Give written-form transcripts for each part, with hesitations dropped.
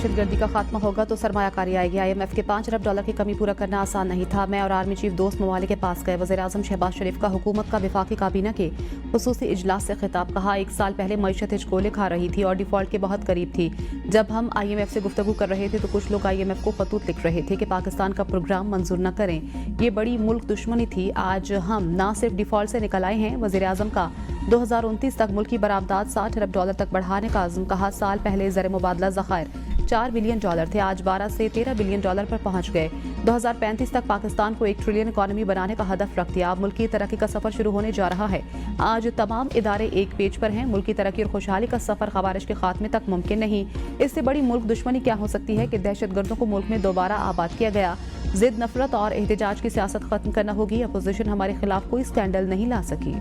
दहशतगर्दी का खात्मा होगा तो सरमायाकारी आएगी। IMF के 5 अरब डॉलर की कमी पूरा करना आसान नहीं था। मैं और आर्मी चीफ दोस्त ममालिक के पास गए। वज़ीर-ए-आज़म शहबाज शरीफ का हुकूमत का विफाकी काबीना के खुसूसी इजलास से खिताब। कहा, 1 साल पहले मईशत हिचकोले खा रही थी और डिफॉल्ट के बहुत करीब थी। जब हम IMF से गुफ्तगू कर रहे थे तो कुछ लोग IMF को खतूत लिख रहे थे कि पाकिस्तान का प्रोग्राम मंजूर न करें। ये बड़ी मुल्क दुश्मनी थी। आज हम न सिर्फ डिफॉल्ट से निकल आए हैं, वज़ीर-ए-आज़म का 2029 तक मुल्क की बरामदात 60 अरब डॉलर तक बढ़ाने का अज़्म। कहा, साल पहले ज़र मुबादला ज़खायर 4 बिलियन डॉलर थे, आज 12 से 13 बिलियन डॉलर पर पहुंच गए। 2035 तक पाकिस्तान को 1 ट्रिलियन इकॉनमी बनाने का हदफ रख दिया। अब मुल्क की तरक्की का सफर शुरू होने जा रहा है। आज तमाम इदारे एक पेज पर हैं। मुल्क की तरक्की और खुशहाली का सफर खवारिश के खात्मे तक मुमकिन नहीं। इससे बड़ी मुल्क दुश्मनी क्या हो सकती है कि दहशतगर्दों को मुल्क में दोबारा आबाद किया गया। जिद, नफरत और एहतजाज की सियासत खत्म करना होगी। अपोजिशन हमारे खिलाफ कोई स्कैंडल नहीं ला सकी।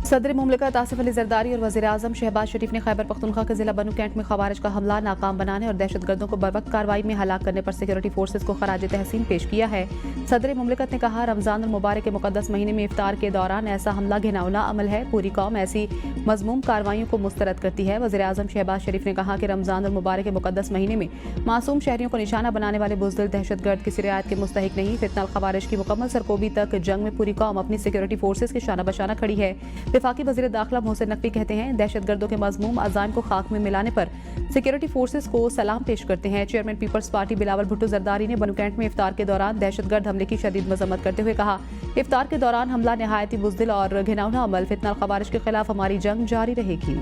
सदर मुमलिकत आसिफ अली जरदारी और वज़ीर-ए-आज़म शहबाज शरीफ ने खैबर पख्तूनख्वा के जिला बनू कैंट में खवारिज का हमला नाकाम बनाने और दहशतगर्दों को बर्वक्त कार्रवाई में हलाक करने पर सिक्योरिटी फोर्सेज को खराज तहसीन पेश किया है। सदर मुमलिकत ने कहा, रमजान मुबारक के मुकद्दस महीने में इफ्तार के दौरान ऐसा हमला घिनौना अमल है। पूरी कौम ऐसी मज़मूम कार्रवाइयों को मुस्तरद करती है। वज़ीर-ए-आज़म शहबाज शरीफ ने कहा कि रमजान मुबारक के मुकद्दस महीने में मासूम शहरियों को निशाना बनाने वाले बुज़दिल दहशतगर्द किसी रियायत के मुस्तहिक नहीं। फितना खवारिज की मुकम्मल सरकोबी तक जंग में पूरी कौम अपनी सिक्योरिटी फोर्सेज के शाना बशाना खड़ी है। वफाकी वज़ीर दाखिला मोहसिन नकवी कहते हैं, दहशतगर्दों के मज़मूम अज़ाइम को खाक में मिलाने पर सिक्योरिटी फोर्सेज को सलाम पेश करते हैं। Chairman Peoples Party Bilawal Bhutto Zardari ने बनू कैंट में इफ्तार के दौरान दहशतगर्द हमले की शदीद मजम्मत करते हुए कहा, इफ्तार के दौरान हमला नहायती बुज़दिल और घिनौना अमल। फितना खवारिज के खिलाफ हमारी जंग जारी रहेगी।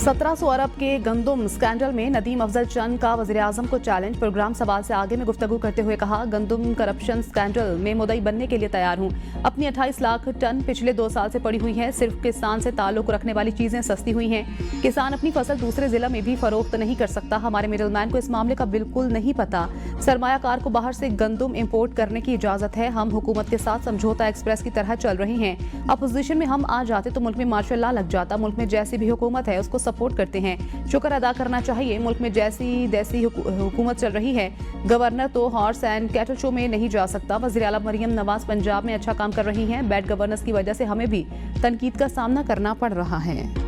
₹1700 अरब के गंदुम स्कैंडल में नदीम अफजल चंद का वज़ीर-ए-आज़म को चैलेंज। प्रोग्राम सवाल से आगे में गुफ्तगू करते हुए कहा, गंदुम करप्शन स्कैंडल में मुद्दई बनने के लिए तैयार हूँ। अपनी 28 लाख टन पिछले 2 साल से पड़ी हुई है। सिर्फ किसान से ताल्लुक रखने वाली चीजें सस्ती हुई हैं। किसान अपनी फसल दूसरे जिला में भी फरोख्त नहीं कर सकता। हमारे मिडल मैन को इस मामले का बिल्कुल नहीं पता। सरमायाकार को बाहर से गंदुम इम्पोर्ट करने की इजाजत है। हम हुकूमत के साथ समझौता एक्सप्रेस की तरह चल रहे हैं। अपोजिशन में हम आ जाते तो मुल्क में मार्शल लॉ लग जाता। मुल्क में जैसी भी हुकूमत है उसको सपोर्ट करते हैं। शुक्र अदा करना चाहिए। मुल्क में जैसी देसी हुकूमत चल रही है। गवर्नर तो हॉर्स एंड कैटल शो में नहीं जा सकता। वज़ीर आला मरियम नवाज पंजाब में अच्छा काम कर रही हैं। बैड गवर्नेंस की वजह से हमें भी तनकीद का सामना करना पड़ रहा है।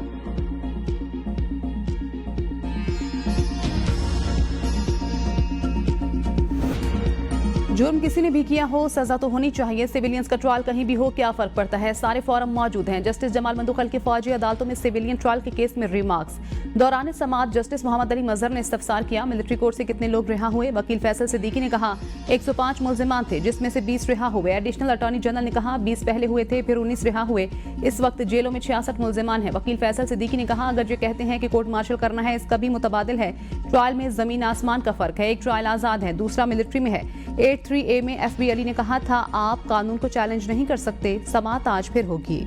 जुर्म किसी ने भी किया हो, सजा तो होनी चाहिए। सिविलियंस का ट्रायल कहीं भी हो, क्या फर्क पड़ता है। सारे फॉरम मौजूद हैं। जस्टिस जमाल मंदुखल की फौजी अदालतों में सिविलियन ट्रायल के केस में रिमार्क्स। दौरान समाअत जस्टिस मोहम्मद अली मजहर ने इस्तफसार किया, मिलिट्री कोर्ट से कितने लोग रिहा हुए। वकील फैसल सिद्दीकी ने कहा 105 मुल्जिमान थे, जिसमें से 20 रिहा हुए। एडिशनल अटॉर्नी जनरल ने कहा 20 पहले हुए थे, फिर 19 रिहा हुए। इस वक्त जेलों में 66 मुल्जिमान हैं। वकील फैसल सिद्दीकी ने कहा, अगर ये कहते हैं कि कोर्ट मार्शल करना है, इसका भी मुतबादिल है। ट्रायल में जमीन आसमान का फर्क है। एक ट्रायल आजाद है, दूसरा मिलिट्री में है। 83A में FB अली ने कहा था, आप कानून को चैलेंज नहीं कर सकते। समाअत आज फिर होगी।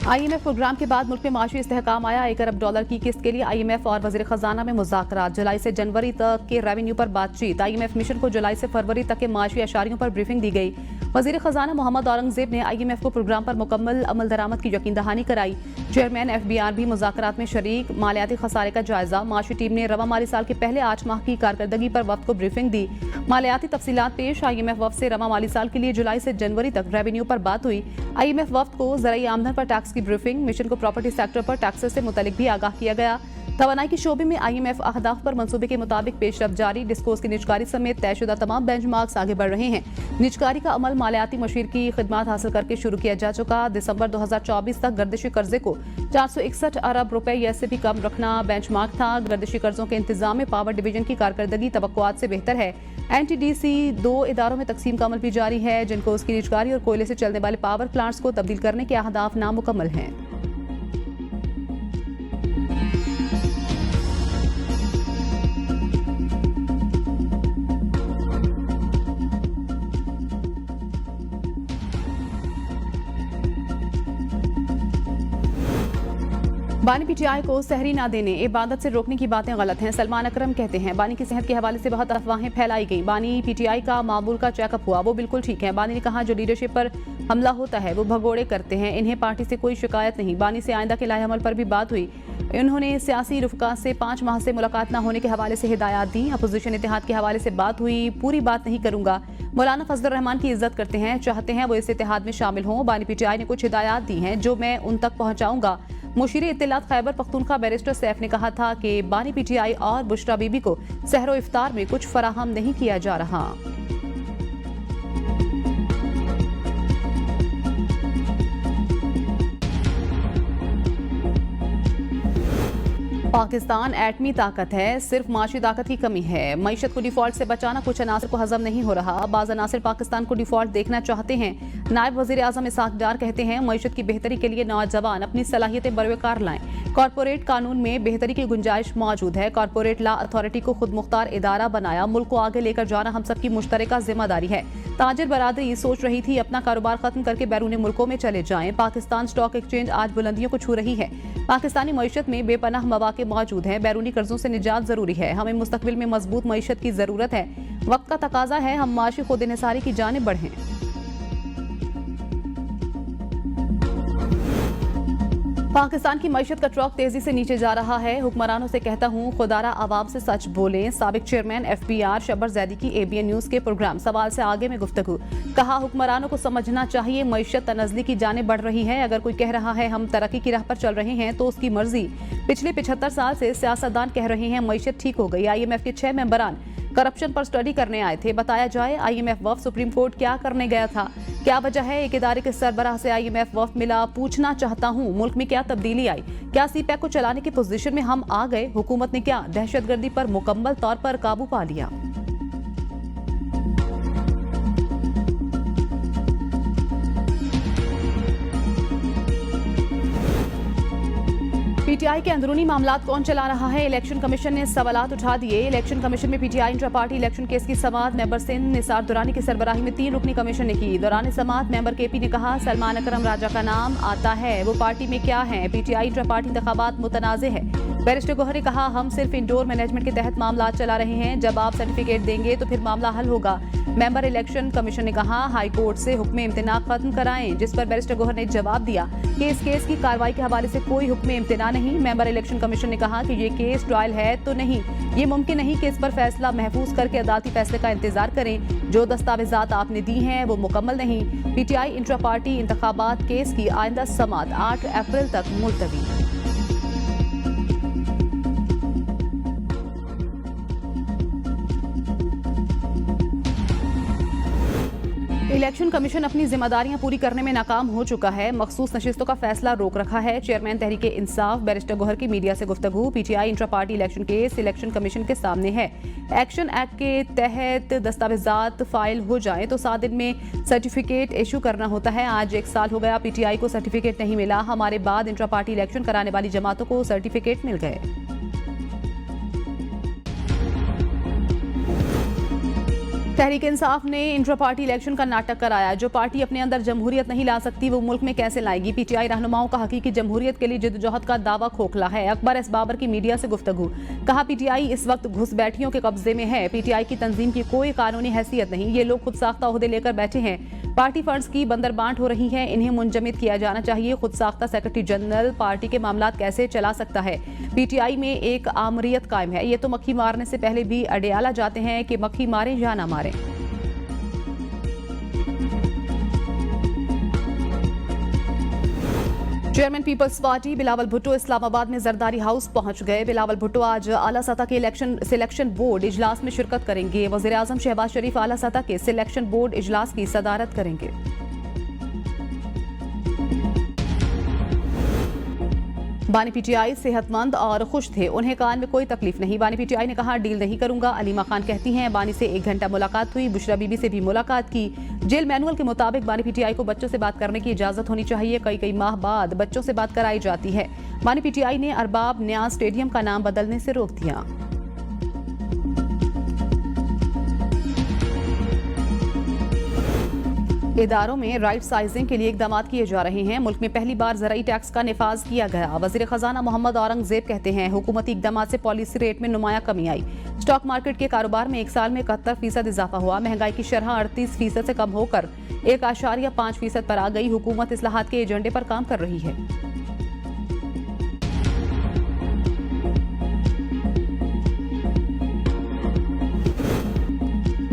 IMF प्रोग्राम के बाद मुल्क में माशी इस्तेहकाम आया। 1 अरब डॉलर की किस्त के लिए IMF और वज़ीर खजाना में मुज़ाकरात। जुलाई से जनवरी तक के रेवेन्यू पर बातचीत। IMF मिशन को जुलाई से फरवरी तक के माशी अशारियों पर ब्रीफिंग दी गई। वज़ीर खजाना मोहम्मद औरंगजेब ने IMF को प्रोग्राम पर मुकम्मल अमल दरामद की यकीन दहानी कराई। चेयरमैन FBR भी मुज़ाकरात में शरीक। मालियाती खसारे का जायजा। माशी टीम ने रवा माली साल के पहले 8 माह की कारकर्दगी पर वफ्द को ब्रीफिंग दी। मालियाती तफसीलात पेश। IMF वफ्द से रवा माली साल के लिए जुलाई से जनवरी तक रेवेन्यू पर बात हुई। IMF वफ्द को ज़राई आमदन पर टैक्स की ब्रीफिंग। मिशन को प्रॉपर्टी सेक्टर पर टैक्सेस से मुतल्लिक भी आगाह किया गया। तवानाई के शोबे में IMF अहदाफ पर मंसूबे के मुताबिक पेशरफ जारी। डिस्कोस की निजकारी समेत तयशुदा तमाम बेंचमार्क्स आगे बढ़ रहे हैं। निजकारी का अमल मालियाती मशीर की खिदमात हासिल करके शुरू किया जा चुका। दिसंबर 2024 तक गर्दिशी कर्जे को 461 अरब रुपए या इससे भी कम रखना बेंचमार्क था। गर्दिशी कर्जों के इंतजाम में पावर डिवीजन की कारकर्दगी तवक्कुआत से बेहतर है। NTDC 2 इदारों में तकसीम का अमल भी जारी है, जिनको उसकी निजकारी और कोयले से चलने वाले पावर प्लांट्स को तब्दील करने के अहदाफ नामुकम्मल हैं। बानी पीटीआई को सहरी ना देने, इबादत से रोकने की बातें गलत हैं। सलमान अकरम कहते हैं बानी की सेहत के हवाले से बहुत अफवाहें फैलाई गई। बानी पीटीआई का मामूल का चेकअप हुआ, वो बिल्कुल ठीक है। बानी ने कहा जो लीडरशिप पर हमला होता है वो भगोड़े करते हैं, इन्हें पार्टी से कोई शिकायत नहीं। बानी से आइंदा के लाएअमल पर भी बात हुई। उन्होंने सियासी रुफका से 5 माह से मुलाकात न होने के हवाले से हिदायत दी। अपोजिशन इत्तेहाद के हवाले से बात हुई, पूरी बात नहीं करूंगा। मौलाना फजलुर रहमान की इज्जत करते हैं, चाहते हैं वो इस इत्तेहाद में शामिल हों। बानी पीटीआई ने कुछ हिदायत दी हैं जो मैं उन तक पहुंचाऊंगा। मुशीर इत्तलात खैबर पख्तूनख्वा बैरिस्टर सैफ ने कहा था कि बानी पीटीआई और बुशरा बीबी को सहरो इफ्तार में कुछ फराहम नहीं किया जा रहा। पाकिस्तान एटमी ताकत है, सिर्फ माशी ताकत की कमी है। मईशत को डिफॉल्ट से बचाना कुछ अनासर को हजम नहीं हो रहा। बाज़ अनासर पाकिस्तान को डिफॉल्ट देखना चाहते हैं। नायब वज़ीर आज़म इसाक डार कहते हैं मईशत की बेहतरी के लिए नौजवान अपनी सलाहियतें बरवकार लाएं। कॉरपोरेट कानून में बेहतरी की गुंजाइश मौजूद है। कॉरपोरेट लॉ अथॉरिटी को खुद मुख्तार इदारा बनाया। मुल्क को आगे लेकर जाना हम सबकी मुश्तरका जिम्मेदारी है। ताजिर बरादरी सोच रही थी अपना कारोबार खत्म करके बैरूनी मुल्कों में चले जाएं। पाकिस्तान स्टॉक एक्सचेंज आज बुलंदियों को छू रही है। पाकिस्तानी मईशत में बेपनाह मौके मौजूद हैं। बैरूनी कर्जों से निजात जरूरी है। हमें मुस्तकबिल में मजबूत मईशत की जरूरत है। वक्त का तकाजा है हम माशी खुद इन्हिसारी की जानिब बढ़ें। पाकिस्तान की मईशत का ट्रक तेजी से नीचे जा रहा है। हुक्मरानों से कहता हूं खुदारा आवाम से सच बोलें। साबिक चेयरमैन FBR शबर जैदी की ABN न्यूज के प्रोग्राम सवाल से आगे में गुफ्तगू। कहा हुक्मरानों को समझना चाहिए मईशत तनज़ली की जानिब बढ़ रही है। अगर कोई कह रहा है हम तरक्की की राह पर चल रहे हैं तो उसकी मर्जी। पिछले 75 साल से सियासतदान कह रहे हैं मईशत ठीक हो गई। IMF के 6 मेंबरान करप्शन पर स्टडी करने आए थे। बताया जाए IMF वफ़द सुप्रीम कोर्ट क्या करने गया था, क्या वजह है एक इदारे के सरबराह से IMF वफ़द मिला। पूछना चाहता हूँ मुल्क में क्या तब्दीली आई, क्या CPEC को चलाने की पोजीशन में हम आ गए। हुकूमत ने क्या दहशतगर्दी पर मुकम्मल तौर पर काबू पा लिया। पीटीआई के अंदरूनी मामलात कौन चला रहा है, इलेक्शन कमीशन ने सवालात उठा दिए। इलेक्शन कमीशन में PTI intra party election case की समाअत मेंबर सिंध निसार दुरानी की सरबराही में 3 रुकनी कमीशन ने की। दौरान समाअत मेंबर KP ने कहा सलमान अकरम राजा का नाम आता है, वो पार्टी में क्या है। पीटीआई इंट्रा पार्टी इंतखाबात मुतनाज़े है। बैरिस्टर गौहर ने कहा हम सिर्फ इंडोर मैनेजमेंट के तहत मामला चला रहे हैं, जब आप सर्टिफिकेट देंगे तो फिर मामला हल होगा। मेंबर इलेक्शन कमीशन ने कहा हाई कोर्ट से हुक्म इम्तिना खत्म कराएं, जिस पर बैरिस्टर गौहर ने जवाब दिया कि इस केस की कार्रवाई के हवाले से कोई हुक्म इम्तिना नहीं। मेंबर इलेक्शन कमीशन ने कहा कि ये केस ट्रायल है तो नहीं, ये मुमकिन नहीं कि इस पर फैसला महफूज करके अदालती फैसले का इंतजार करें। जो दस्तावेजात आपने दी हैं वो मुकम्मल नहीं। पीटीआई इंट्रा पार्टी इंतखाबात केस की आइंदा समाअत 8 अप्रैल तक मुलतवी। इलेक्शन कमीशन अपनी जिम्मेदारियां पूरी करने में नाकाम हो चुका है। मखसूस नशिस्तों का फैसला रोक रखा है। चेयरमैन तहरीक इंसाफ बैरिस्टर गौहर की मीडिया से गुफ्तगू। PTI intra party election case election commission के सामने है। एक्शन एक्ट के तहत दस्तावेजात फाइल हो जाएं तो 7 दिन में सर्टिफिकेट इशू करना होता है। आज 1 साल हो गया, पीटीआई को सर्टिफिकेट नहीं मिला। हमारे बाद इंट्रा पार्टी इलेक्शन कराने वाली जमातों को सर्टिफिकेट मिल गए। तहरीक इंसाफ ने इंट्रा पार्टी इलेक्शन का नाटक कराया। जो पार्टी अपने अंदर जमहूरियत नहीं ला सकती वो मुल्क में कैसे लाएगी। पीटीआई रहनुमाओं का हकीकी जमहूरियत के लिए जिद्दोजहद का दावा खोखला है। अकबर एस बाबर की मीडिया से गुफ्तगू। कहा पीटीआई इस वक्त घुसपैठियों के कब्जे में है। पीटीआई की तंजीम की कोई कानूनी हैसियत नहीं, ये लोग खुद साख्ता ओहदे लेकर बैठे हैं। पार्टी फंड्स की बंदरबांट हो रही है, इन्हें मुंजमद किया जाना चाहिए। खुद साख्ता सेक्रेटरी जनरल पार्टी के मामलात कैसे चला सकता है। पीटीआई में एक आमरीत कायम है। ये तो मक्खी मारने से पहले भी अडियाला जाते हैं कि मक्खी मारें या ना मारें। Chairman Peoples Party Bilawal Bhutto Islamabad में जरदारी हाउस पहुंच गए। बिलावल भुट्टो आज आला सतह के इलेक्शन सिलेक्शन बोर्ड इजलास में शिरकत करेंगे। वज़ीर आज़म शहबाज शरीफ आला सतह के सिलेक्शन बोर्ड इजलास की सदारत करेंगे। बानी पीटीआई सेहतमंद और खुश थे, उन्हें कान में कोई तकलीफ नहीं। बानी पीटीआई ने कहा डील नहीं करूंगा। अलीमा खान कहती हैं बानी से 1 घंटा मुलाकात हुई। बुशरा बीबी से भी मुलाकात की। जेल मैनुअल के मुताबिक बानी पीटीआई को बच्चों से बात करने की इजाजत होनी चाहिए। कई माह बाद बच्चों से बात कराई जाती है। बानी पीटीआई ने अरबाब न्याज स्टेडियम का नाम बदलने से रोक दिया। इदारों में राइट साइजिंग के लिए इकदाम किए जा रहे हैं। मुल्क में पहली बार ज़राई टैक्स का निफाज किया गया। वज़ीर ख़जाना मोहम्मद औरंगज़ेब कहते हैं हुकूमती इकदाम से पॉलिसी रेट में नुमाया कमी आई। स्टॉक मार्केट के कारोबार में एक साल में 71% इजाफा हुआ। महंगाई की शरह 38% से कम होकर 1.5% पर आ गई। हुकूमत इस्लाहात के एजेंडे पर काम कर रही है।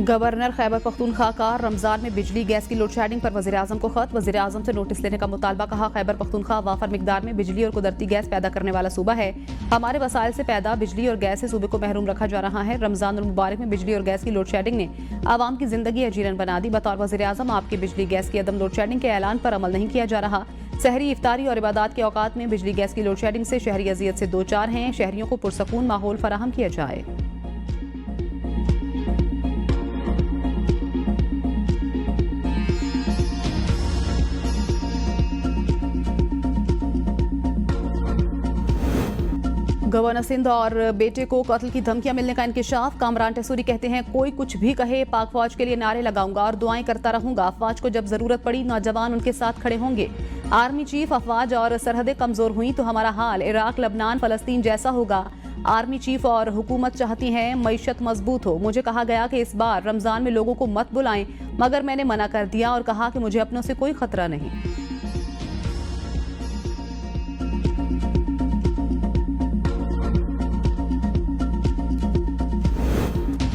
गवर्नर खैबर पख्तूनख्वा का रमजान में बिजली गैस की लोड शेडिंग पर वज़ीर-ए-आज़म को खत। वज़ीर-ए-आज़म से नोटिस लेने का मुतालबा। कहा खैबर पख्तूनख्वा वाफर मिकदार में बिजली और कुदरती गैस पैदा करने वाला सूबा है। हमारे वसाइल से पैदा बिजली और गैस से सूबे को महरूम रखा जा रहा है। रमजान और मुबारक में बिजली और गैस की लोड शेडिंग ने आवाम की जिंदगी अजीरन बना दी। बतौर वज़ीर-ए-आज़म आपकी बिजली गैस की अदम लोड शेडिंग के ऐलान पर अमल नहीं किया जा रहा। सहरी, इफ्तारी और इबादत के औकात में बिजली गैस की लोड शेडिंग से शहरी अजियत से दो चार हैं। शहरियों को पुरसकून माहौल फराहम किया जाए। गवर्नर सिंध और बेटे को कत्ल की धमकियां मिलने का इंकिशाफ। कामरान टेसूरी कहते हैं कोई कुछ भी कहे पाक फौज के लिए नारे लगाऊंगा और दुआएं करता रहूंगा। अफवाज को जब जरूरत पड़ी नौजवान उनके साथ खड़े होंगे। आर्मी चीफ अफवाज और सरहदें कमजोर हुई तो हमारा हाल इराक, लबनान, फलस्तीन जैसा होगा। आर्मी चीफ और हुकूमत चाहती हैं मईशत मजबूत हो। मुझे कहा गया कि इस बार रमजान में लोगों को मत बुलाएं, मगर मैंने मना कर दिया और कहा कि मुझे अपनों से कोई खतरा नहीं।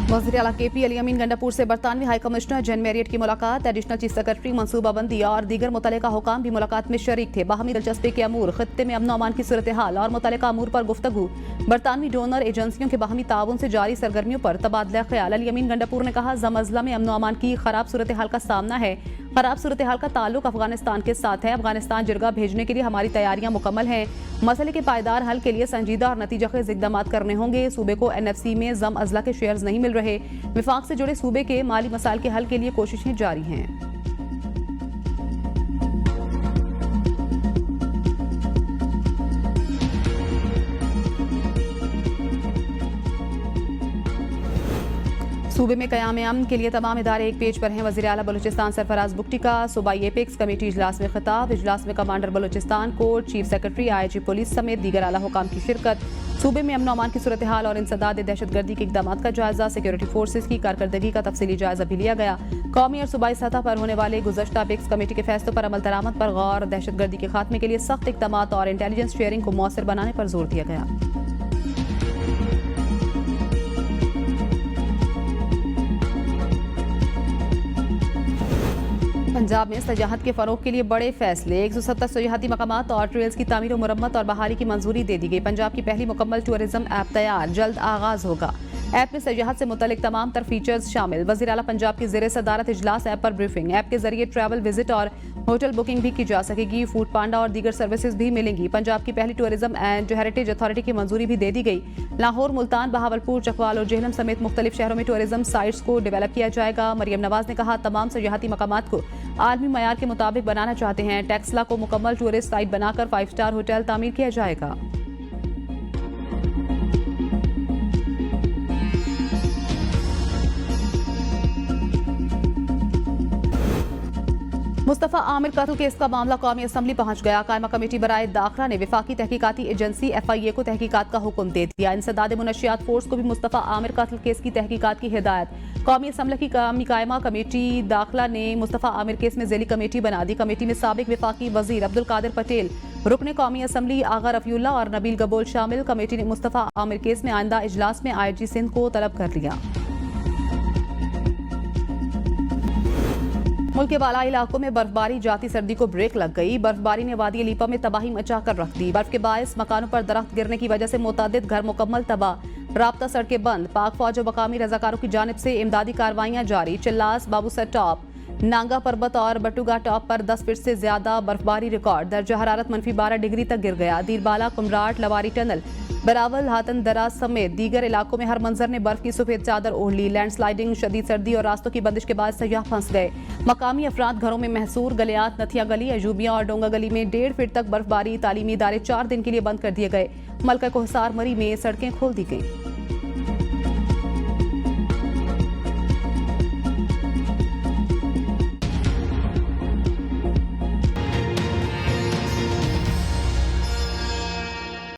वज़ीर आला KP अली अमीन गंडापुर से बरतानवी हाई कमिश्नर जैन मैरियट की मुलाकात। एडिशनल चीफ सेक्रेटरी मनसूबाबंदी और दीगर मुतल्लिका हुकाम भी मुलाकात में शरीक थे। बाहमी दिलचस्पी के अमूर, खत्ते में अमन अमान की सूरत हाल और मुतल्लिका अमूर पर गुफ्तगू। बरतानवी डोनर एजेंसियों के बाहमी ताउन से जारी सरगर्मियों पर तबादला ख्याल। अली अमीन गंडापुर ने कहा जमअज़ला में अमन अमान की खराब सूरत हाल का सामना है। खराब सूरत हाल का ताल्लुक अफगानिस्तान के साथ है। अफगानिस्तान जिरगा भेजने के लिए हमारी तैयारियां मुकम्मल हैं। मसले के पायदार हल के लिए संजीदा और नतीजाखेज इक़दाम करने होंगे। सूबे को NFC में जम अजला के शेयर्स नहीं मिल रहे। विफाक से जुड़े सूबे के माली मसाइल के हल के लिए कोशिशें जारी हैं। सूबे में क़याम अमन के लिए तमाम इदारे एक पेज पर हैं। वज़ीर आला बलूचिस्तान सरफराज बुगटी का सूबाई एपेक्स कमेटी इजलास में खिताब। इजलास में commander Balochistan core, chief secretary, IG police समेत दीगर आला हुकाम की शिरकत। सूबे में अमन अमान की सूरत हाल और इंसदाद दहशतगर्दी के इक़दाम का जायजा। सिक्योरिटी फोर्सेज की कारकर्दगी का तफसीली जायजा भी लिया गया। कौमी और सूबाई सतह पर होने वाले गुज़श्ता एपेक्स कमेटी के फैसलों पर अमल दरामद पर गौर। दहशतगर्दी के खात्मे के लिए सख्त इक़दाम और इंटेलिजेंस शेयरिंग को मौसर बनाने पर जोर दिया गया। पंजाब में सयाहत के फरोग के लिए बड़े फैसले। 170 सयाहती मकामात और ट्रेल्स की तामीर और मुरम्मत और बहाली की मंजूरी दे दी गई। पंजाब की पहली मुकम्मल टूरिज्म ऐप तैयार, जल्द आगाज होगा। ऐप में सयाहत से मुतल्लिक तमाम तर फीचर्स शामिल। वज़ीर आला पंजाब की ज़ेरे सदारत इजलास ऐप पर ब्रीफिंग। ऐप के जरिए ट्रैवल, विजिट और होटल बुकिंग भी की जा सकेगी। फूड पांडा और दीगर सर्विसेज भी मिलेंगी। पंजाब की पहली टूरिज्म एंड हेरिटेज अथॉरिटी की मंजूरी भी दे दी गई। लाहौर, मुल्तान, बहावलपुर, चकवाल और जेहलम समेत मुख्तलिफ शहरों में टूरिज्म साइट्स को डेवलप किया जाएगा। मरियम नवाज ने कहा तमाम सयाहती मकामात को आलमी मयार के मुताबिक बनाना चाहते हैं। टेक्सला को मुकम्मल टूरिस्ट साइट बनाकर 5 स्टार होटल तामीर किया जाएगा। मुस्तफ़ा आमिर कत्ल केस का मामला कौमी असम्बली पहुंच गया। कायमा कमेटी बराए दाखिला ने विफाकी तहकीकाती एजेंसी FIA को तहकीकात का हुक्म दे दिया। इंसदाद मुनशियात फोर्स को भी मुस्तफ़ा आमिर कत्ल केस की तहकीकात की हिदायत। कौमी असम्बली की कायमा कमेटी दाखिला ने मुस्तफ़ा आमिर केस में ज़ेली कमेटी बना दी। कमेटी में साबिक विफाकी वजीर अब्दुल कादिर पटेल, रुकने कौमी असम्बली आगा रफीउल्लाह और नबील गबोल शामिल। कमेटी ने मुस्तफ़ा आमिर केस में आइंदा इजलास में IG सिंध को तलब कर लिया। मुल्क के बालाई इलाकों में बर्फबारी जाती सर्दी को ब्रेक लग गई। बर्फबारी ने वादी लीपा में तबाही मचा कर रख दी। बर्फ के बायस मकानों पर दरख्त गिरने की वजह से मुतादिद घर मुकम्मल तबाह। राब्ता सड़कें बंद। पाक फौज और मकामी रजाकारों की जानिब से इमदादी कार्रवाइयां जारी। चिल्लास, बाबूसर टॉप, नांगा पर्वत और बटुगा टॉप पर 10 फीट से ज्यादा बर्फबारी रिकॉर्ड। दर्जा हरारत -12 डिग्री तक गिर गया। दीरबाला, कुमराट, लवारी टनल, बरावल, हातन दराज समेत दीगर इलाकों में हर मंजर ने बर्फ की सफेद चादर ओढ़ ली। लैंडस्लाइडिंग, शदीद सर्दी और रास्तों की बंदिश के बाद सयाह फंस गए। मकामी अफराद घरों में महसूर। गलियात, नथिया गली, अजूबिया और डोंगा गली में 1.5 फीट तक बर्फबारी। तालीमी इदारे 4 दिन के लिए बंद कर दिए गए। मलका कोहसार मरी में सड़कें खोल दी गई।